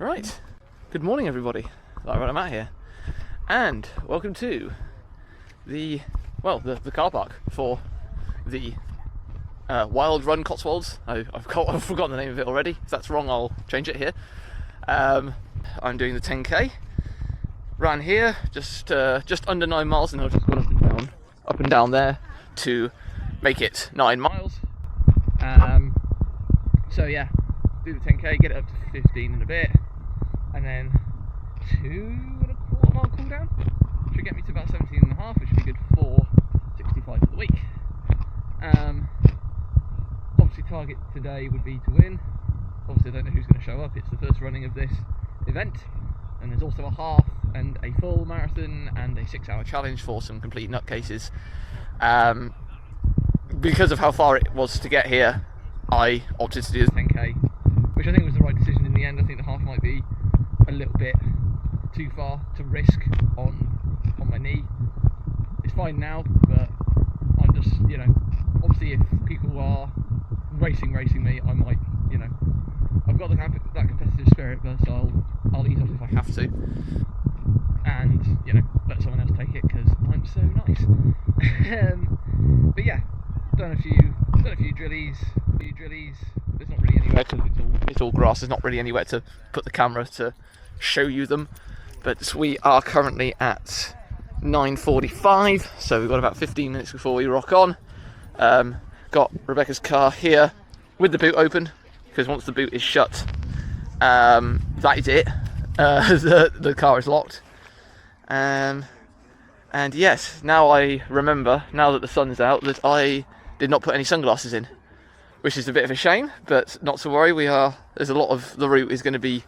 Right, good morning everybody. I'm out here, and welcome to the car park for the Wild Run Cotswolds. I've forgotten the name of it already. If that's wrong, I'll change it here. I'm doing the 10k. Ran here just under 9 miles, and I've just gone up and down there to make it 9 miles. So yeah, do the 10k, get it up to 15 and a bit, and then 2.25 mile cool down. Should get me to about 17.5, which should be good for 65 for the week. Obviously target today would be to win. Obviously I don't know who's going to show up. It's the first running of this event, and there's also a half and a full marathon and a 6-hour challenge for some complete nutcases. Because of how far it was to get here, I opted to do the 10k, which I think was the right decision in the end. I think the half might be a little bit too far to risk on my knee. It's fine now, but I'm just, obviously if people are racing me, I might, I've got that competitive spirit, but I'll ease off if I have to, and let someone else take it because I'm so nice. But yeah, done a few drillies. There's not really anywhere because it's all grass. There's not really anywhere to put the camera to show you them. But we are currently at 9:45, so we've got about 15 minutes before we rock on. Got Rebecca's car here with the boot open, because once the boot is shut, that is it. The car is locked. And yes, now I remember, now that the sun's out, that I did not put any sunglasses in, which is a bit of a shame, but not to worry. There's a lot of the route is going to be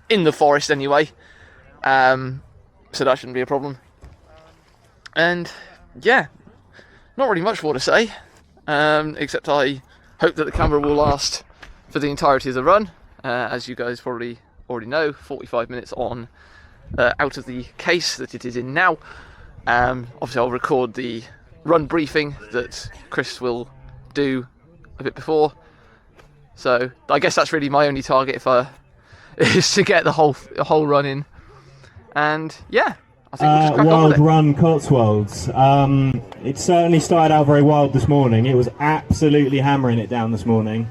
in the forest anyway, so that shouldn't be a problem. And yeah, not really much more to say, except I hope that the camera will last for the entirety of the run. As you guys probably already know, 45 minutes on out of the case that it is in now. Obviously I'll record the run briefing that Chris will do a bit before, so I guess that's really my only target is to get the whole run in. And yeah, I think we'll just crack on with it. Wild Run Cotswolds. It certainly started out very wild this morning. It was absolutely hammering it down this morning.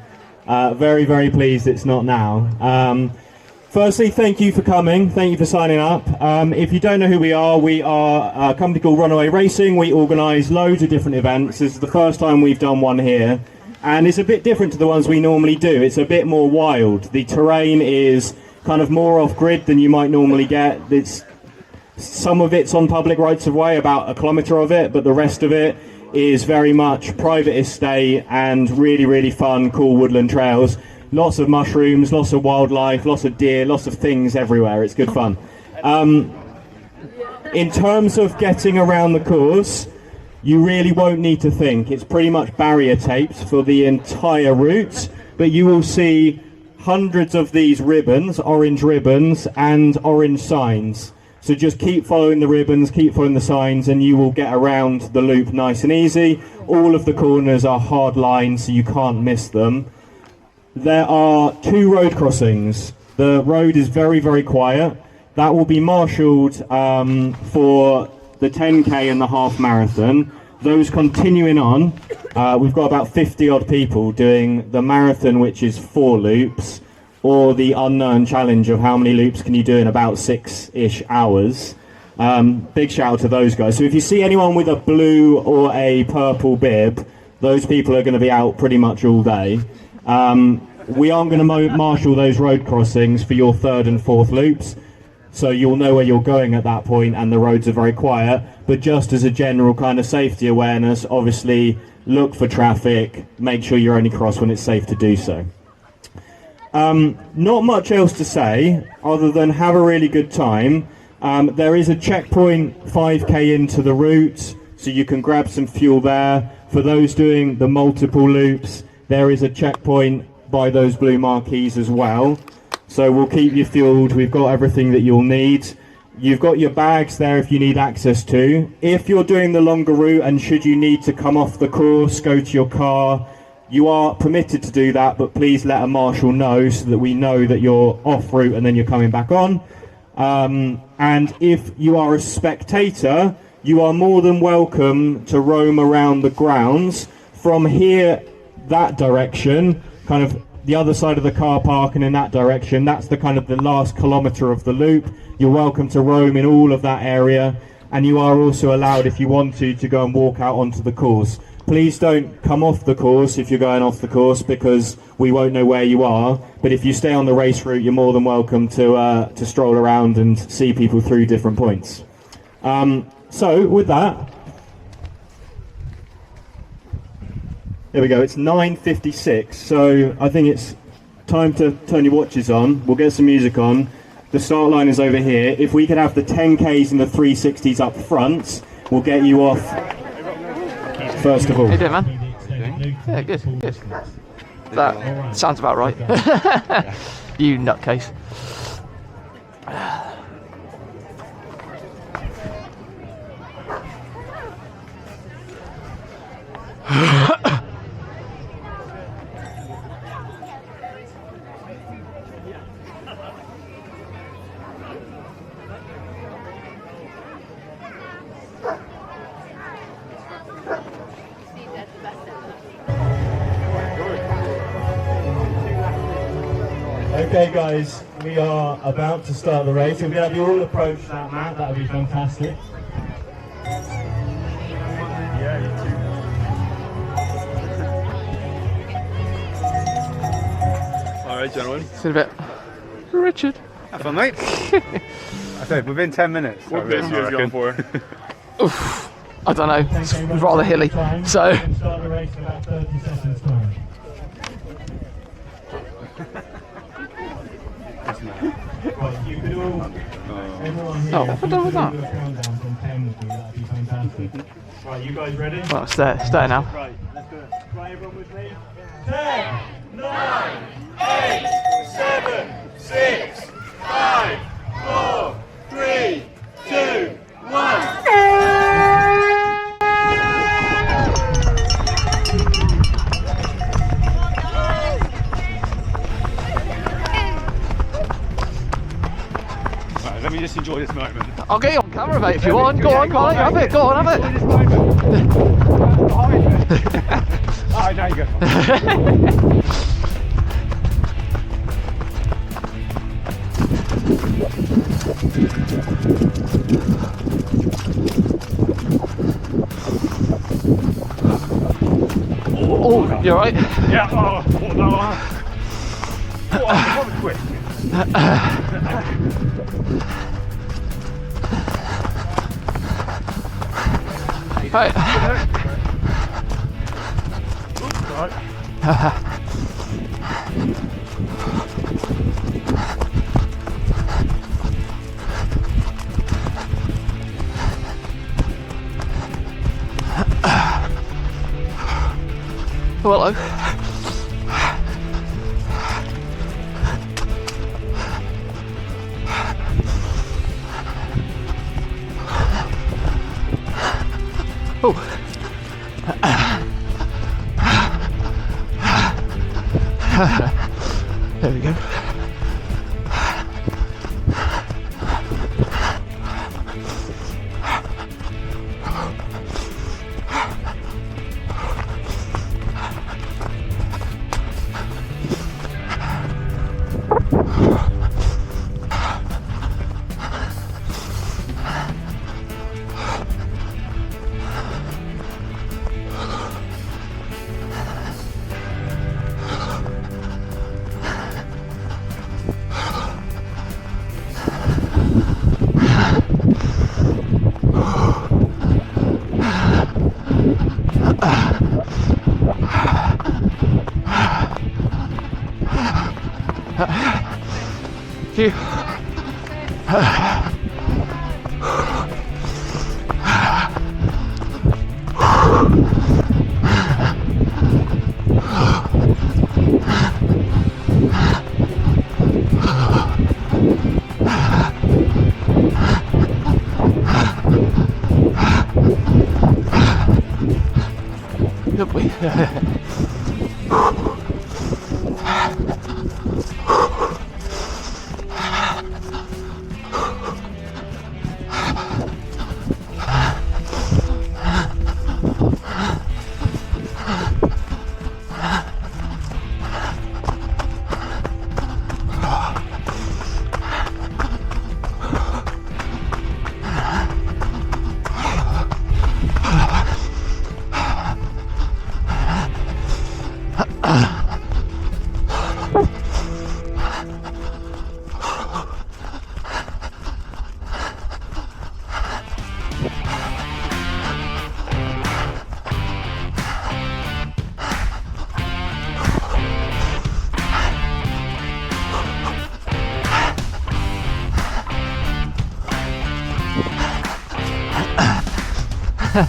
Very, very pleased it's not now. Firstly, thank you for coming. Thank you for signing up. If you don't know who we are a company called Runaway Racing. We organise loads of different events. This is the first time we've done one here, and it's a bit different to the ones we normally do. It's a bit more wild. The terrain is kind of more off-grid than you might normally get. Some of it's on public rights of way, about 1 kilometre of it, but the rest of it is very much private estate and really, really fun, cool woodland trails. Lots of mushrooms, lots of wildlife, lots of deer, lots of things everywhere. It's good fun. In terms of getting around the course, you really won't need to think. It's pretty much barrier taped for the entire route, but you will see hundreds of these ribbons, orange ribbons, and orange signs. So just keep following the ribbons, keep following the signs, and you will get around the loop nice and easy. All of the corners are hard lines, so you can't miss them. There are 2 road crossings. The road is very, very quiet. That will be marshalled for the 10k and the half marathon. Those continuing on, we've got about 50 odd people doing the marathon, which is 4 loops, or the unknown challenge of how many loops can you do in about 6-ish hours. Big shout out to those guys. So if you see anyone with a blue or a purple bib, those people are going to be out pretty much all day. We aren't going to marshal those road crossings for your 3rd and 4th loops, so you'll know where you're going at that point, and the roads are very quiet. But just as a general kind of safety awareness, obviously look for traffic, make sure you only cross when it's safe to do so. Not much else to say other than have a really good time. There is a checkpoint 5k into the route, so you can grab some fuel there. For those doing the multiple loops, there is a checkpoint by those blue marquees as well. So we'll keep you fueled. We've got everything that you'll need. You've got your bags there if you need access to. If you're doing the longer route and should you need to come off the course, go to your car, You are permitted to do that, but please let a marshal know so that we know that you're off route and then you're coming back on. And if you are a spectator, you are more than welcome to roam around the grounds from here, that direction, kind of the other side of the car park, and in that direction. That's the kind of the last kilometre of the loop. You're welcome to roam in all of that area, and you are also allowed, if you want to go and walk out onto the course. Please don't come off the course if you're going off the course, because we won't know where you are. But if you stay on the race route, you're more than welcome to stroll around and see people through different points. So with that, there we go. It's 9:56, so I think it's time to turn your watches on. We'll get some music on. The start line is over here. If we could have the 10Ks and the 360s up front, we'll get you off first of all. How you doing, man? Yeah, good, good. That sounds about right. You nutcase. Okay guys, we are about to start the race. If we have you all approach that mat, that would be fantastic. Yeah, you too. Alright, gentlemen. See you in a bit. Richard. Have fun, mate. I said within 10 minutes. What bit you going for? Oof, I don't know. It's rather hilly. So. Start the race in about 30 seconds time. Right, you could all, everyone here, Oh, what have I done with that? do a countdown from 10 with me, that'd be fantastic. Right, you guys ready? Well, stay now. Right, let's do it. Try everyone with me. 10, 9, 8, 7, 6, 5, 4, 3, 2, 1. Right, let me just enjoy this moment. I'll get you on camera, mate, if you want. Go on, have it. Go on, have it. Enjoy this moment. Behind me. Alright, now you go. Oh, you alright? Yeah, oh, what no, I'm quick. Right. Hello. Oh. There we go. Phew. Good boy. Where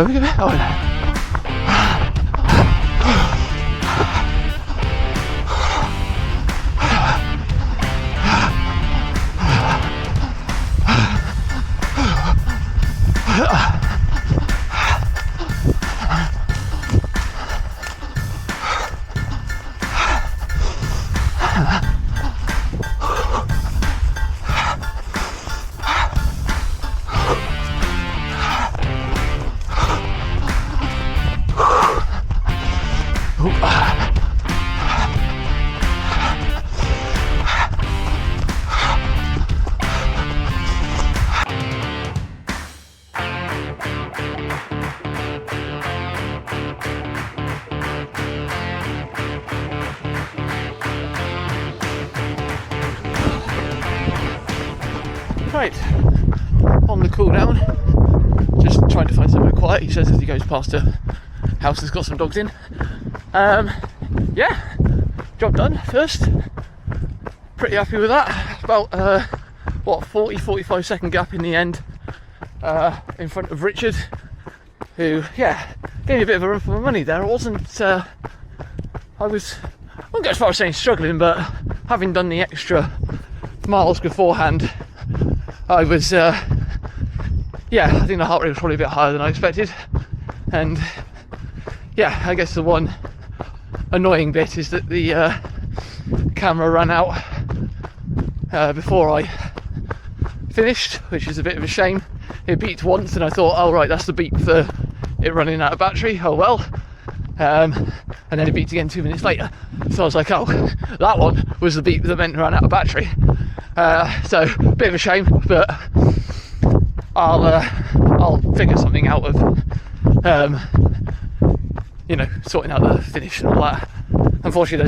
are we going? Oh no. Right, on the cool down, just trying to find somewhere quiet, he says as he goes past a house that's got some dogs in. Yeah, job done first, pretty happy with that. About 40-45 second gap in the end, in front of Richard, who, yeah, gave me a bit of a run for my money there. It wasn't, I wouldn't go as far as saying struggling, but having done the extra miles beforehand, I was, yeah, I think the heart rate was probably a bit higher than I expected. And yeah, I guess the one annoying bit is that the camera ran out before I finished, which is a bit of a shame. It beeped once and I thought, oh right, that's the beep for it running out of battery, oh well. And then it beeped again 2 minutes later. So I was like, oh, that one was the beep that meant it ran out of battery. So a bit of a shame, but I'll figure something out of you know, sorting out the finish and all that. Unfortunately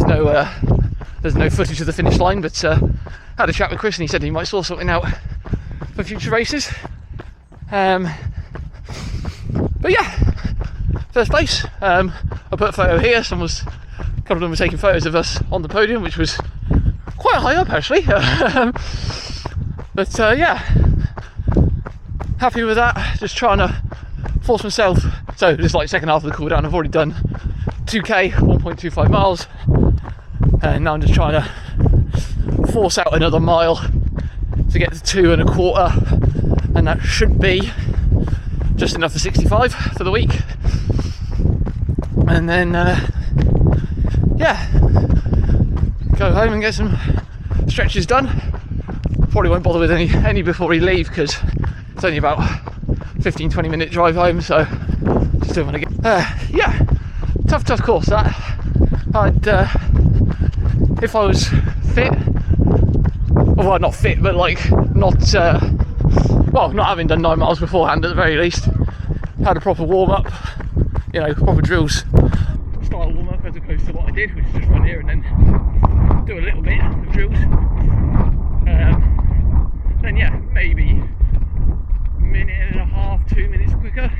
there's no footage of the finish line, but had a chat with Chris and he said he might sort something out for future races. But yeah, first place. I put a photo here, a couple of them were taking photos of us on the podium, which was quite high up actually. But yeah, happy with that. Just trying to force myself. So just like second half of the cool down, I've already done 2k, 1.25 miles, and now I'm just trying to force out another mile to get to 2.25, and that should be just enough for 65 for the week. And then yeah, go home and get some stretches done. Probably won't bother with any before we leave because it's only about 15-20 minute drive home, so just don't want to get yeah, tough course that. I'd if I was fit, well not fit, but like not well, not having done 9 miles beforehand at the very least, had a proper warm-up, you know, proper drills style warm-up as opposed to what I did, which is just run here and then do a little bit of drills. Then yeah, maybe a minute and a half, 2 minutes quicker.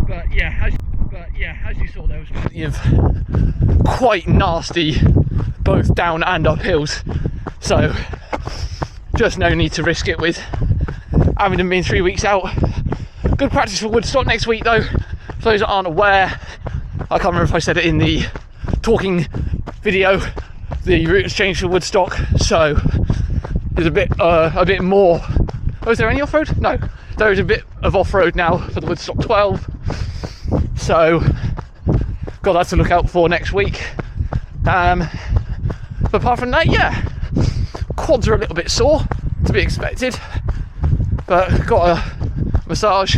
But yeah, as you saw, there was plenty of quite nasty both down and up hills. So just no need to risk it with Abingdon being 3 weeks out. Good practice for Woodstock next week though. For those that aren't aware, I can't remember if I said it in the talking video, the route has changed for Woodstock, so there's a bit more. Oh, is there any off-road? No, there is a bit of off-road now for the Woodstock 12, so got that to look out for next week. But apart from that, yeah, quads are a little bit sore, to be expected, but got a massage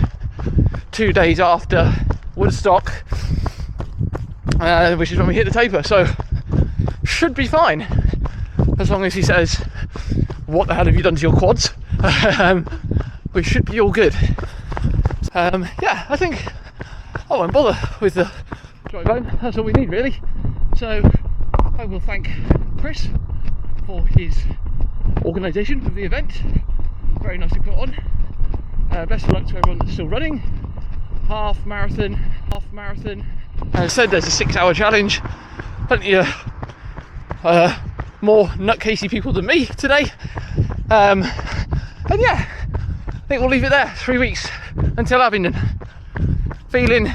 2 days after Woodstock, which is when we hit the taper, so should be fine as long as he says, what the hell have you done to your quads? We should be all good. Yeah, I think I won't bother with the drive home. That's all we need really. So I will thank Chris for his organisation of the event. Very nicely put on. Best of luck to everyone that's still running. Half marathon. As I said, there's a 6-hour challenge. Plenty of more nutcasey people than me today. And yeah, I think we'll leave it there. 3 weeks until Abingdon. Feeling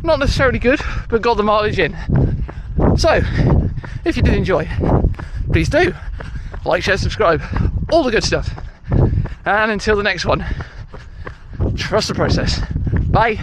not necessarily good, but got the mileage in. So, if you did enjoy, please do like, share, subscribe, all the good stuff. And until the next one, trust the process. Bye.